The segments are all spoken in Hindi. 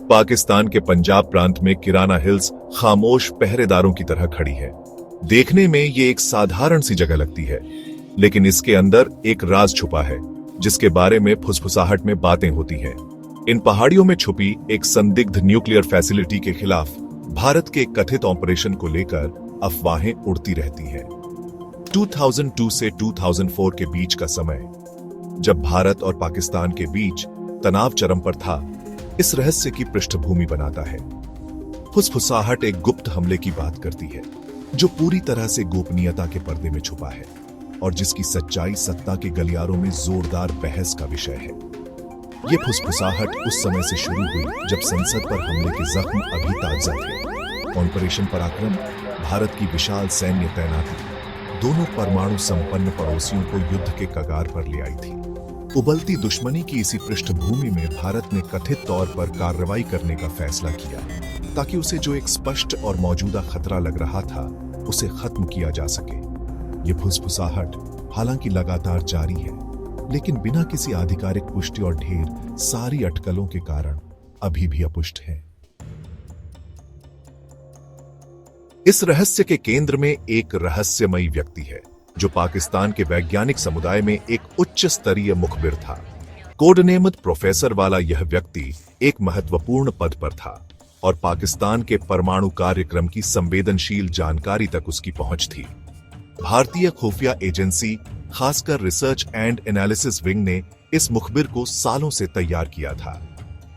पाकिस्तान के पंजाब प्रांत में किराना हिल्स खामोश पहरेदारों की तरह खड़ी है। देखने में ये एक साधारण सी जगह लगती है, लेकिन इसके अंदर एक राज छुपा है जिसके बारे में फुसफुसाहट में बातें होती हैं। इन पहाड़ियों में छुपी एक संदिग्ध न्यूक्लियर फैसिलिटी के खिलाफ भारत के कथित ऑपरेशन को लेकर अफवाहें उड़ती रहती हैं। 2002 से 2004 के बीच का समय, जब भारत और पाकिस्तान के बीच तनाव चरम पर था, इस रहस्य की पृष्ठभूमि बनाता है। फुसफुसाहट एक गुप्त हमले की बात करती है जो पूरी तरह से गोपनीयता के पर्दे में छुपा है और जिसकी सच्चाई सत्ता के गलियारों में जोरदार बहस का विषय है। ये फुसफुसाहट उस समय से शुरू हुई जब संसद पर हमले के जख्म अभी ताजा थे। ऑपरेशन पराक्रम, भारत की विशाल सैन्य तैनाती, दोनों परमाणु संपन्न पड़ोसियों को युद्ध के कगार पर ले आई थी। उबलती दुश्मनी की इसी पृष्ठभूमि में भारत ने कथित तौर पर कार्रवाई करने का फैसला किया ताकि उसे जो एक स्पष्ट और मौजूदा खतरा लग रहा था उसे खत्म किया जा सके। ये फुसफुसाहट हालांकि लगातार जारी है, लेकिन बिना किसी आधिकारिक पुष्टि और ढेर सारी अटकलों के कारण अभी भी अपुष्ट है। इस रहस्य के केंद्र में एक रहस्यमयी व्यक्ति है जो पाकिस्तान के वैज्ञानिक समुदाय में एक उच्च स्तरीय मुखबिर था। कोडनेमत प्रोफेसर वाला यह व्यक्ति एक महत्वपूर्ण पद पर था और पाकिस्तान के परमाणु कार्यक्रम की संवेदनशील जानकारी तक उसकी पहुंच थी। भारतीय खुफिया एजेंसी, खासकर रिसर्च एंड एनालिसिस विंग ने इस मुखबिर को सालों से तैयार किया था।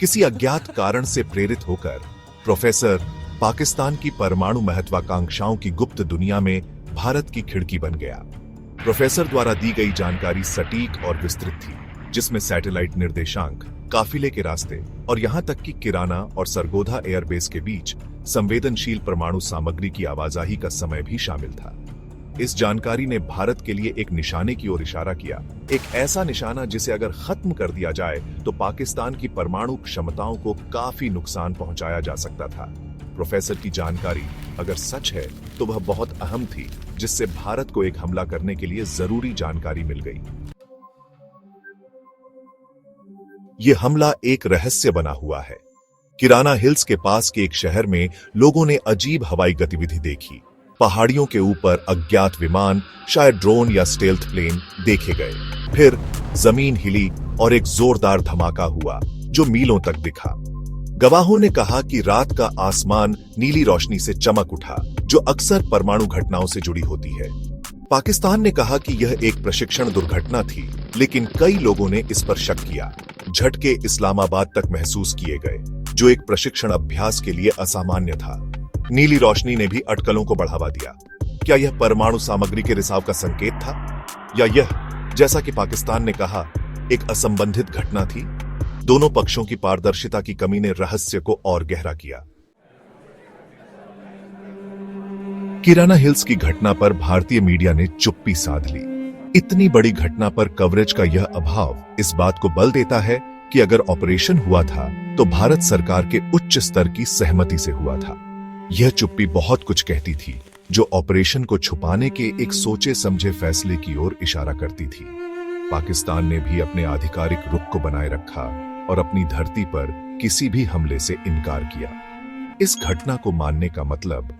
किसी अज्ञात कारण से प्रेरित होकर प्रोफेसर पाकिस्तान की परमाणु महत्वाकांक्षाओं की गुप्त दुनिया में भारत की खिड़की बन गया। प्रोफेसर द्वारा दी गई जानकारी सटीक और विस्तृत थी, जिसमें सैटेलाइट निर्देशांक, काफिले के रास्ते और यहां तक कि किराना और सरगोधा एयरबेस के बीच संवेदनशील परमाणु सामग्री की आवाजाही का समय भी शामिल था। इस जानकारी ने भारत के लिए एक निशाने की ओर इशारा किया, एक ऐसा निशाना जिसे अगर खत्म कर दिया जाए तो पाकिस्तान की परमाणु क्षमताओं को काफी नुकसान पहुंचाया जा सकता था। प्रोफेसर की जानकारी अगर सच है तो वह बहुत अहम थी, जिससे भारत को एक हमला करने के लिए जरूरी जानकारी मिल गई। यह हमला एक रहस्य बना हुआ है। किराना हिल्स के पास के एक शहर में लोगों ने अजीब हवाई गतिविधि देखी। पहाड़ियों के ऊपर अज्ञात विमान, शायद ड्रोन या स्टेल्थ प्लेन देखे गए। फिर जमीन हिली और एक जोरदार धमाका हुआ जो मीलों तक दिखा। गवाहों ने कहा कि रात का आसमान नीली रोशनी से चमक उठा, जो अक्सर परमाणु घटनाओं से जुड़ी होती है। पाकिस्तान ने कहा कि यह एक प्रशिक्षण दुर्घटना थी, लेकिन कई लोगों ने इस पर शक किया। झटके इस्लामाबाद तक महसूस किए गए, जो एक प्रशिक्षण अभ्यास के लिए असामान्य था। नीली रोशनी ने भी अटकलों को बढ़ावा दिया। क्या यह परमाणु सामग्री के रिसाव का संकेत था, या यह, जैसा कि पाकिस्तान ने कहा, एक असंबंधित घटना थी? दोनों पक्षों की पारदर्शिता की कमी ने रहस्य को और गहरा किया। किराना हिल्स की घटना पर भारतीय मीडिया ने चुप्पी साध ली। इतनी बड़ी घटना पर कवरेज का यह अभाव इस बात को बल देता है कि अगर ऑपरेशन हुआ था तो भारत सरकार के उच्च स्तर की सहमति से हुआ था। यह चुप्पी बहुत कुछ कहती थी, जो ऑपरेशन को छुपाने के एक सोचे समझे फैसले की ओर इशारा करती थी। पाकिस्तान ने भी अपने आधिकारिक रुख को बनाए रखा और अपनी धरती पर किसी भी हमले से इनकार किया। इस घटना को मानने का मतलब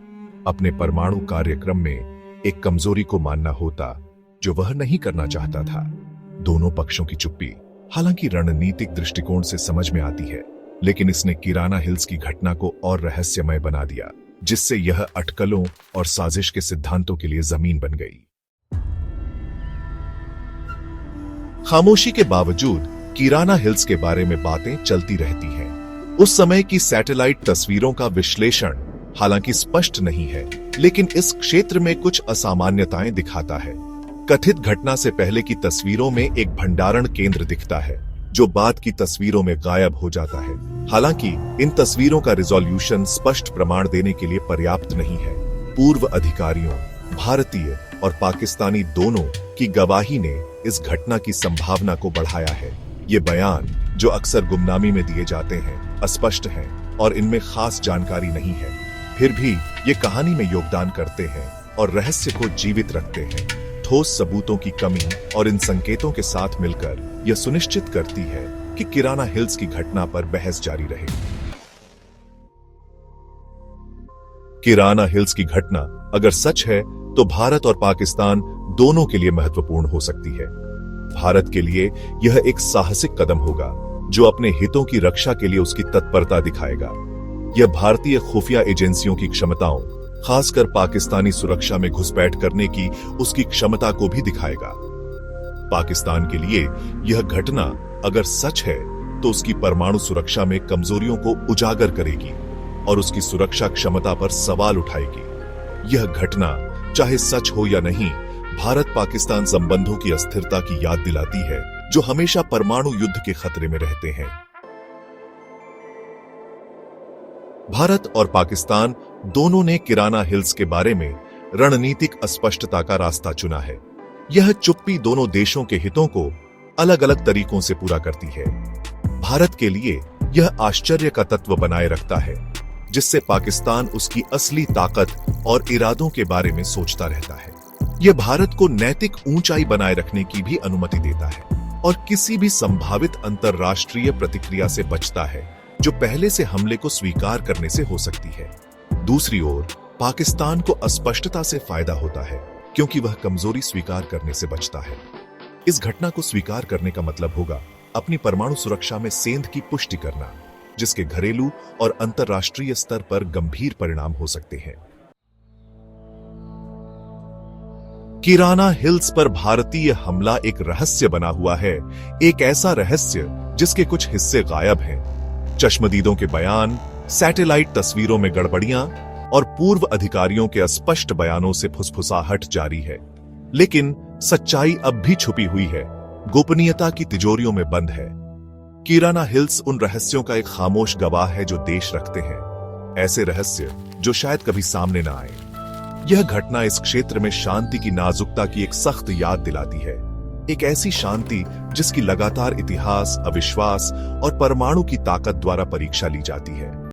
अपने परमाणु कार्यक्रम में एक कमजोरी को मानना होता जो वह नहीं करना चाहता था। दोनों पक्षों की चुप्पी हालांकि रणनीतिक दृष्टिकोण से समझ में आती है, लेकिन इसने किराना हिल्स की घटना को और रहस्यमय बना दिया, जिससे यह अटकलों और साजिश के सिद्धांतों के लिए जमीन बन गई। खामोशी के बावजूद किराना हिल्स के बारे में बातें चलती रहती हैं। उस समय की सैटेलाइट तस्वीरों का विश्लेषण हालांकि स्पष्ट नहीं है, लेकिन इस क्षेत्र में कुछ असामान्यताएं दिखाता है। कथित घटना से पहले की तस्वीरों में एक भंडारण केंद्र दिखता है, जो बाद की तस्वीरों में गायब हो जाता है। हालांकि इन तस्वीरों का रिजोल्यूशन स्पष्ट प्रमाण देने के लिए पर्याप्त नहीं है। पूर्व अधिकारियों, भारतीय और पाकिस्तानी दोनों की गवाही ने इस घटना की संभावना को बढ़ाया है। ये बयान, जो अक्सर गुमनामी में दिए जाते हैं, अस्पष्ट हैं और इनमें खास जानकारी नहीं है, फिर भी ये कहानी में योगदान करते हैं और रहस्य को जीवित रखते हैं। ठोस सबूतों की कमी और इन संकेतों के साथ मिलकर यह सुनिश्चित करती है कि किराना हिल्स की घटना पर बहस जारी रहे। किराना हिल्स की घटना अगर सच है तो भारत और पाकिस्तान दोनों के लिए महत्वपूर्ण हो सकती है। भारत के लिए यह एक साहसिक कदम होगा जो अपने हितों की रक्षा के लिए उसकी तत्परता दिखाएगा। यह भारतीय खुफिया एजेंसियों की क्षमताओं, खासकर पाकिस्तानी सुरक्षा में घुसपैठ करने की उसकी क्षमता को भी दिखाएगा। पाकिस्तान के लिए यह घटना अगर सच है तो उसकी परमाणु सुरक्षा में कमजोरियों को उजागर करेगी और उसकी सुरक्षा क्षमता पर सवाल उठाएगी। यह घटना चाहे सच हो या नहीं, भारत पाकिस्तान संबंधों की अस्थिरता की याद दिलाती है जो हमेशा परमाणु युद्ध के खतरे में रहते हैं। भारत और पाकिस्तान दोनों ने किराना हिल्स के बारे में रणनीतिक अस्पष्टता का रास्ता चुना है। यह चुप्पी दोनों देशों के हितों को अलग अलग तरीकों से पूरा करती है। भारत के लिए यह आश्चर्य का तत्व बनाए रखता है जिससे पाकिस्तान उसकी असली ताकत और इरादों के बारे में सोचता रहता है। यह भारत को नैतिक ऊंचाई बनाए रखने की भी अनुमति देता है और किसी भी संभावित अंतरराष्ट्रीय प्रतिक्रिया से बचता है जो पहले से हमले को स्वीकार करने से हो सकती है। दूसरी ओर पाकिस्तान को अस्पष्टता से फायदा होता है क्योंकि वह कमजोरी स्वीकार करने से बचता है। इस घटना को स्वीकार करने का मतलब होगा अपनी परमाणु सुरक्षा में सेंध की पुष्टि करना, जिसके घरेलू और अंतरराष्ट्रीय स्तर पर गंभीर परिणाम हो सकते हैं। किराना हिल्स पर भारतीय हमला एक रहस्य बना हुआ है, एक ऐसा रहस्य जिसके कुछ हिस्से गायब हैं। चश्मदीदों के बयान, सैटेलाइट तस्वीरों में गड़बड़ियां और पूर्व अधिकारियों के अस्पष्ट बयानों से फुसफुसाहट जारी है, लेकिन सच्चाई अब भी छुपी हुई है, गोपनीयता की तिजोरियों में बंद है। किराना हिल्स उन रहस्यों का एक खामोश गवाह है जो देश रखते हैं, ऐसे रहस्य जो शायद कभी सामने ना आए। यह घटना इस क्षेत्र में शांति की नाजुकता की एक सख्त याद दिलाती है, एक ऐसी शांति जिसकी लगातार इतिहास, अविश्वास और परमाणु की ताकत द्वारा परीक्षा ली जाती है।